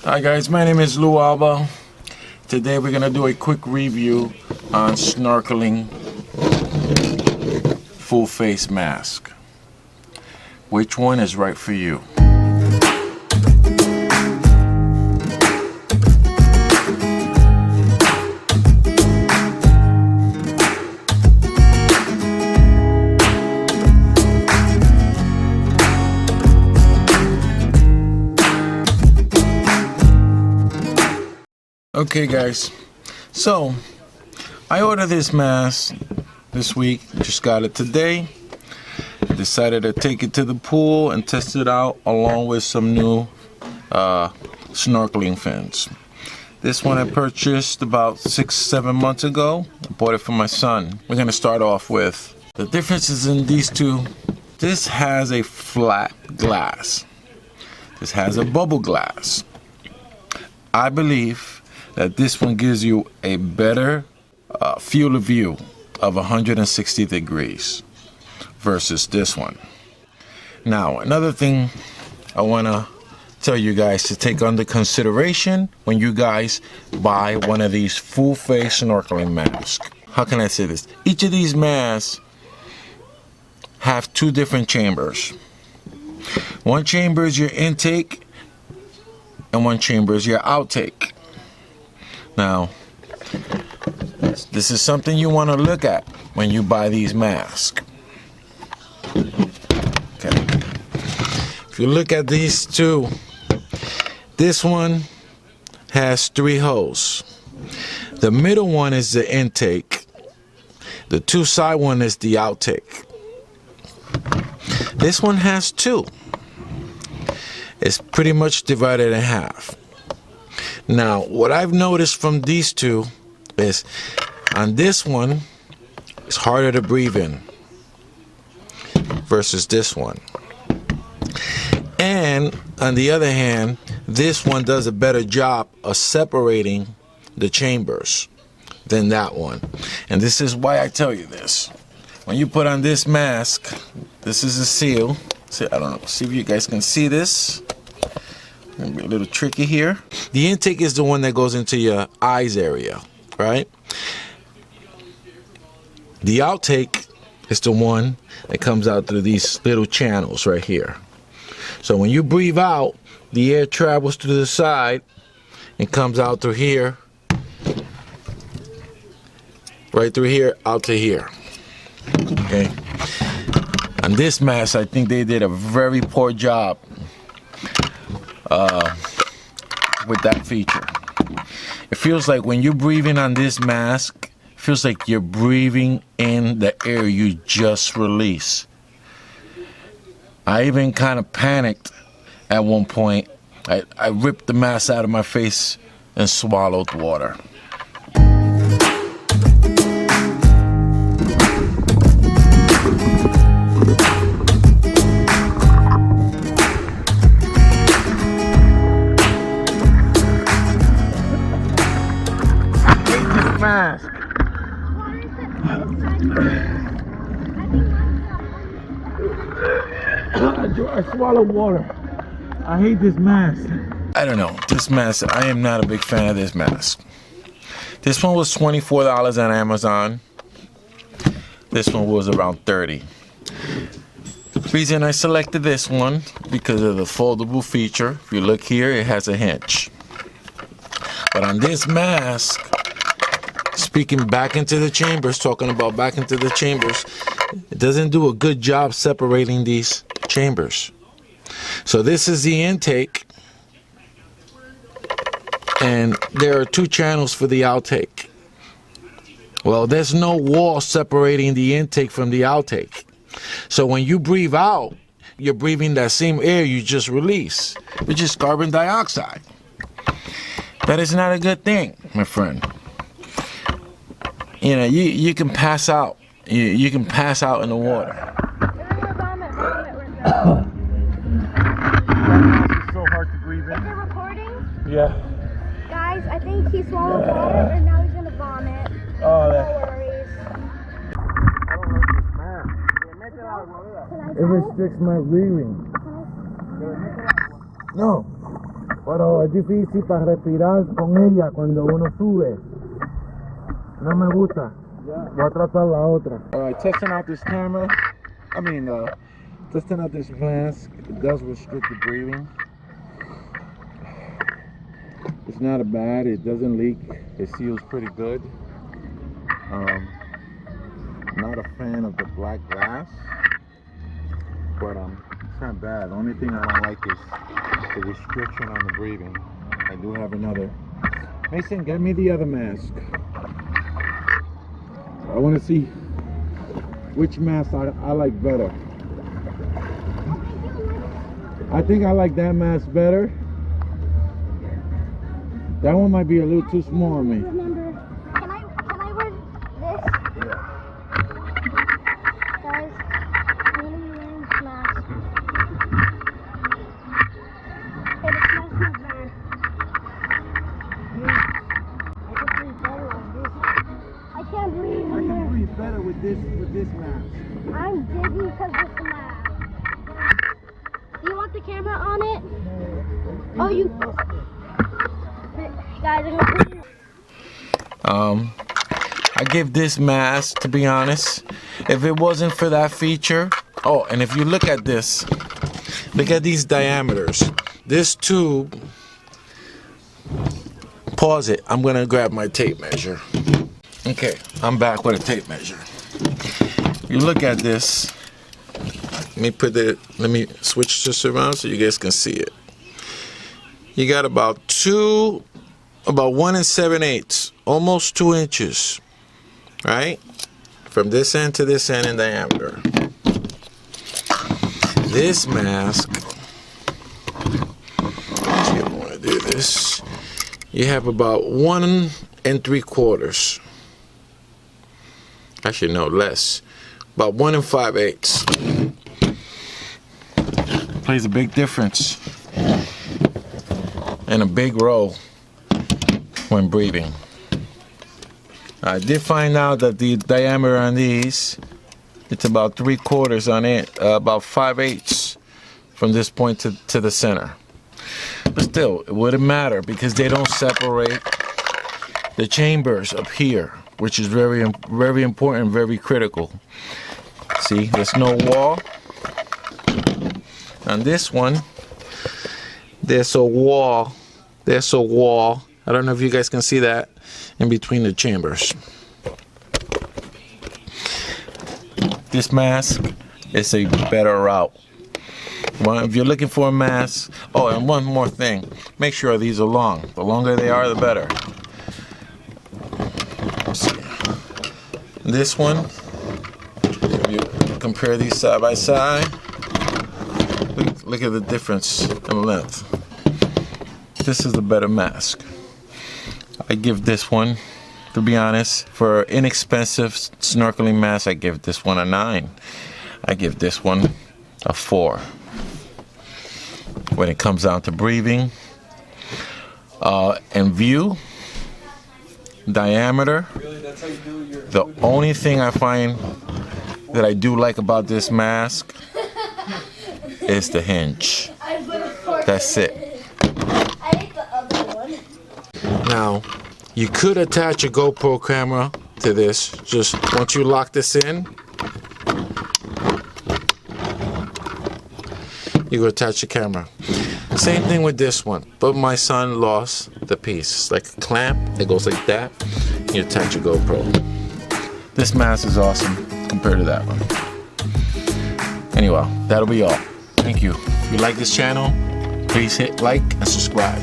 Hi guys, my name is Lou Alba. Today we're going to do a quick review on snorkeling full face mask. Which one is right for you? Okay guys, so I ordered this mask this week, just got it today. Decided to take it to the pool and test it out along with some new snorkeling fins. This one I purchased about 6-7 months ago. I bought it for my son. We're going to start off with the differences in these two. This has a flat glass. This has a bubble glass. I believe that this one gives you a better field of view of 160 degrees versus this one. Now, another thing I want to tell you guys to take under consideration when you guys buy one of these full face snorkeling masks. How can I say this? Each of these masks have two different chambers. One chamber is your intake and one chamber is your outtake. Now, this is something you want to look at when you buy these masks. Okay. If you look at these two, this one has 3 holes. The middle one is the intake. The 2 side one is the outtake. This one has 2. It's pretty much divided in half. Now, what I've noticed from these two is on this one, it's harder to breathe in versus this one. And on the other hand, this one does a better job of separating the chambers than that one. And this is why I tell you this. When you put on this mask, this is a seal. See, I don't know, see if you guys can see this. Gonna be a little tricky here. The intake is the one that goes into your eyes area, right? The outtake is the one that comes out through these little channels right here. So when you breathe out, the air travels to the side and comes out through here, right through here, out to here. Okay. On this mask, I think they did a very poor job with that feature. It feels like when you're breathing on this mask, it feels like you're breathing in the air you just released. I even kind of panicked at one point. I ripped the mask out of my face and swallowed water. Mask. I swallowed water. I hate this mask. I don't know. This mask, I am not a big fan of this mask. This one was $24 on Amazon. This one was around $30. The reason I selected this one because of the foldable feature. If you look here, it has a hinge. But on this mask, speaking back into the chambers, talking about back into the chambers, it doesn't do a good job separating these chambers. So this is the intake, and there are 2 channels for the outtake. Well, there's no wall separating the intake from the outtake. So when you breathe out, you're breathing that same air you just released, which is carbon dioxide. That is not a good thing, my friend. You know, you can pass out. You can pass out in the water. It's so hard to breathe in. Is it recording? Yeah. Guys, I think he swallowed water and now he's gonna vomit. Oh, no that. worries. I don't like this mask. It restricts my breathing. No. Pero es difícil para respirar con ella cuando uno sube. No me gusta. Voy a tratar la otra. Alright, testing out this camera. Testing out this mask. It does restrict the breathing. It's not bad. It doesn't leak. It seals pretty good. Not a fan of the black glass, but it's not bad. The only thing I don't like is the restriction on the breathing. I do have another. Mason, get me the other mask. I want to see which mask I like better. I think I like that mask better. That one might be a little too small on me. Remember, can I wear this? Yeah. Guys, I'm gonna be wearing this mask. Hey, this mask is not bad. I can breathe better like this. I can't breathe. I can breathe better with this mask. I'm dizzy because of this mask. Do you want the camera on it? Oh, you. Guys, I'm gonna breathe. I give this mask, to be honest, if it wasn't for that feature. Oh, and if you look at this, look at these diameters. This tube, pause it. I'm gonna grab my tape measure. Okay, I'm back with a tape measure. You look at this. Let me switch this around so you guys can see it. You got about 1 7/8, almost 2 inches, right? From this end to this end in diameter. This mask, let's see if I want to do this. You have about 1 3/4. Actually, no, less. About 1 5/8. Plays a big difference and a big role when breathing. I did find out that the diameter on these, it's about 3/4 on it, about 5/8 from this point to the center. But still, it wouldn't matter because they don't separate the chambers up here, which is very, very important, very critical. See, there's no wall. On this one, there's a wall. There's a wall. I don't know if you guys can see that in between the chambers. This mask is a better route. Well, if you're looking for a mask, oh, and one more thing, make sure these are long. The longer they are, the better. Let's see. This one, if you compare these side by side, look at the difference in length. This is the better mask. I give this one, to be honest, for inexpensive snorkeling mask, I give this one a 9. I give this one a 4. When it comes down to breathing and view, diameter, the only thing I find that I do like about this mask is the hinge. That's it. Now, you could attach a GoPro camera to this. Just once you lock this in, you could attach the camera. Same thing with this one, but my son lost the piece. It's like a clamp that goes like that. You attach a GoPro. This mask is awesome compared to that one. Anyway, that'll be all. Thank you. If you like this channel, please hit like and subscribe.